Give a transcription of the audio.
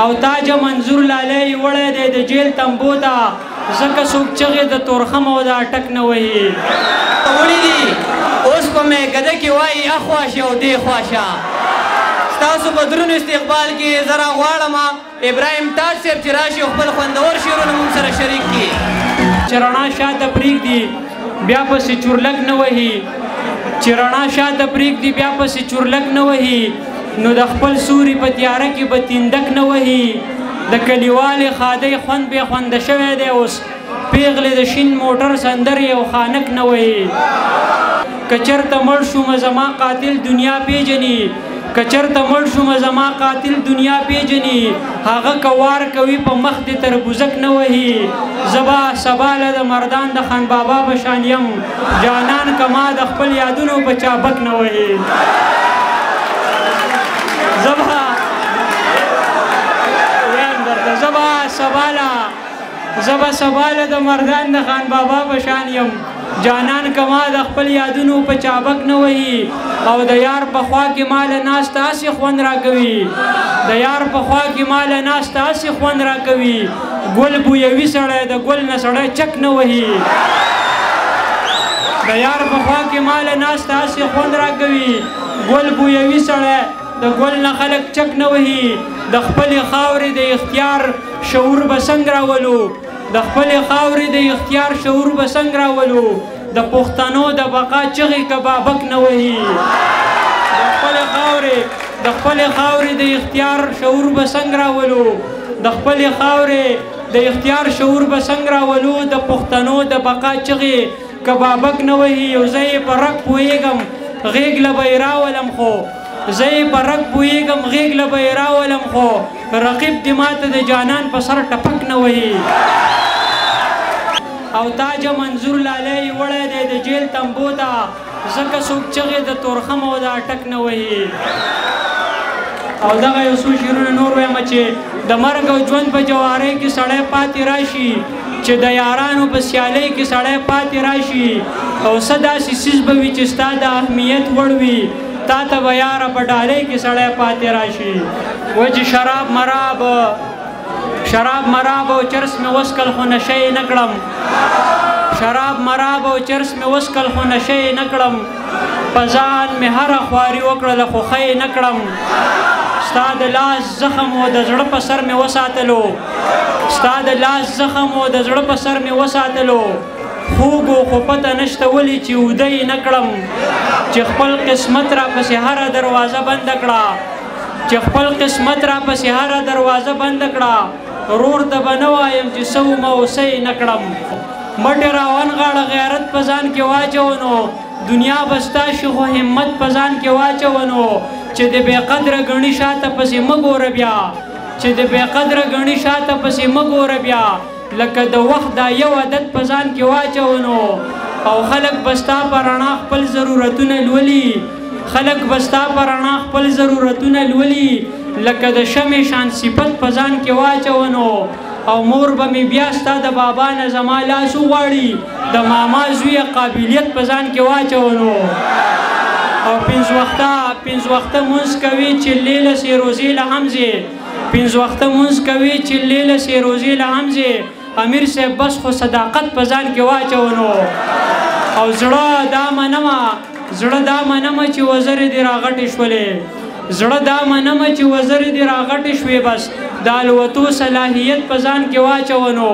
او تاج منظور لالی وړی دی د جیل تمبو ته ځکه څوک چغې د تورخم او د اټک نه وهي وړي دي اوس په میکده کې وایي اخواشه او دې خواشه ستاسو په درون استقبال کې زه راغواړم ابراهیم تاج صاحب چې راشي او خپل خوندور شعرونه موږ سره شریک کړي چې رڼا شاته پرېږدي بیا پسې چورلک نه وهي چې رڼا شاته پرېږدي بیا پسې چورلک نه وهي نو د خپل سوري په تیاره کې به تیندک نه وهي د کلیوالې خادۍ خوند بې خونده شوی دی اوس پیغلې د شین موټر سندرې او خانک نه وهي که چېرته مړ شومه زما قاتل دنیا پیژني که چېرته مړ شومه زما قاتل دنیا پیژني هغه که وار کوي په مخ دې تربوزک نه وهي زه به سبا له د مردان د خان بابا په شان یم جانان که ما د خپل یادونو په چابک نه وهي زه به سبا له د مردان د خان بابا په شان یم جانان که ما د خپل یادونو په چابک نه وهي او د یار په خوا کې ماله ناسته هسې خوند راکوي د یار په خوا کې ماله ناسته هسې خوند راکوي ګل بویوي سړی د ګل نه سړی چک نه وهي د یار په خوا کې ماله ناسته هسې خوند راکوي ګل بویوي سړی د ګل نه خلک چک نه وهي د خپلې خاورې د اختیار شعور به څنګه راولو د خپلې خاورې د اختیار شعور به څنګه راولو د پښتنو د بقا چغې که بابک نه وهي د خپلې خاورې د اختیار شعور به څنګه راولو د خپلې خاورې د اختیار شعور به څنګه راولو د پښتنو د بقا چغې که بابک نه وهي یو زه یې په رګ پوهېږم غېږ له به یې راولم خو زه یې په رګ پوهېږم غېږ له به یې راولم خو رقیب دې ماته د جانان په سر ټپک نه وهي او تاج منظور لالی وړی دی د جیل تمبو ته ځکه څوک چغې د تورخم او د اټک نه وهي او دغه یو څو شعرونه نور وایم چې د مرګ او ژوند په جوارۍ کې سړی پاتې راشي چې د یارانو په سیالۍ کې سړی پاتې راشي او څه داسې څیز به وي چې ستا د اهمیت وړ وي تا ته به یاره په ډالۍ کې سړی پاتې راشي وایي چې شراب مراب او چرس مې وسکل خو نشه یې نه کړم شراب مراب او چرس مې وسکل خو نشه یې نه کړم په ځان مې هره خواري وکړله خو ښه یې نه کړم ستا د لاس زخم و د زړه په سر مې وساتلو ستا د لاس زخم و د زړه په سر مې وساتلو خوږو خو پته نشته ولې چې اوده یې نه کړم چې خپل قسمت راپسې هره دروازه بنده کړه چې خپل قسمت راپسې هره دروازه بنده کړه رور ته به نه وایم چې څه ومه او څه یې نه کړم مټې راونغاړه غیرت په ځان کې واچوه نو دنیا به ستا شي خو همت په ځان کې واچوه نو چې د بې قدره ګڼي شاته پسې مه ګوره بیا چې د بې قدره ګڼي شاته پسې مه ګوره بیا لکه د وخت دا یو عادت په ځان کې واچوه نو او خلک به ستا په رڼا خپل ضرورتونه لولي خلک به ستا په رڼا خپل ضرورتونه لولي لکه د شمې شان صفت په ځان کې واچوه نو او مور به مې بیا ستا د بابا نه زما لاس وغواړي د ماما زویه قابلیت په ځان کې واچوه نو او پنځه وخته مونځ کوي چې لیله سې روزې له همزې پنځه وخته مونځ کوي چې لیله سې روزې له همزې امیر صاحب بس خو صداقت په ځان کې واچوه نو او زړه دا منمه چې وزرې دې راغټې شولې زړه دا منمه چې وزرې دې راغټې شوې بس د الوتو صلاحیت په ځان کې واچوه نو